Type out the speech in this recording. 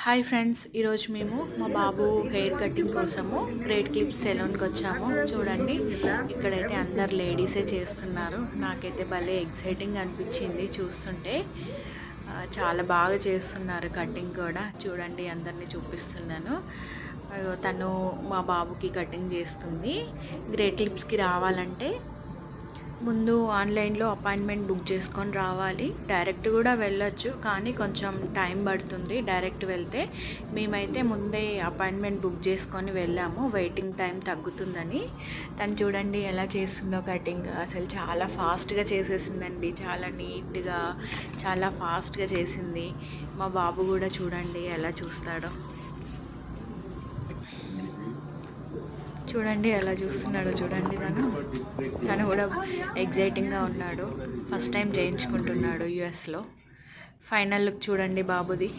Hi friends, ఈరోజు మేము మా బాబు హెయిర్ కటింగ్ కోసము గ్రేట్ క్లిప్స్ సెలూన్కి వచ్చాము. చూడండి, ఇక్కడైతే అందరు లేడీసే చేస్తున్నారు. నాకైతే భలే ఎక్సైటింగ్ అనిపించింది చూస్తుంటే. చాలా బాగా చేస్తున్నారు కటింగ్ కూడా. చూడండి, అందరినీ చూపిస్తున్నాను. తను మా బాబుకి కటింగ్ చేస్తుంది. గ్రేట్ క్లిప్స్కి రావాలంటే ముందు ఆన్లైన్లో అపాయింట్మెంట్ బుక్ చేసుకొని రావాలి. డైరెక్ట్ కూడా వెళ్ళొచ్చు, కానీ కొంచెం టైం పడుతుంది డైరెక్ట్ వెళ్తే. మేమైతే ముందే అపాయింట్మెంట్ బుక్ చేసుకొని వెళ్ళాము, వెయిటింగ్ టైం తగ్గుతుందని. తను చూడండి ఎలా చేస్తుందో కటింగ్. అసలు చాలా ఫాస్ట్గా చేసేసిందండి, చాలా నీట్గా, చాలా ఫాస్ట్గా చేసింది. మా బాబు కూడా చూడండి ఎలా చూస్తాడో. చూడండి ఎలా చూస్తున్నాడో. చూడండి, తను కూడా ఎగ్జైటింగ్గా ఉన్నాడు. ఫస్ట్ టైం చేయించుకుంటున్నాడు యుఎస్లో. ఫైనల్ లుక్ చూడండి బాబుది.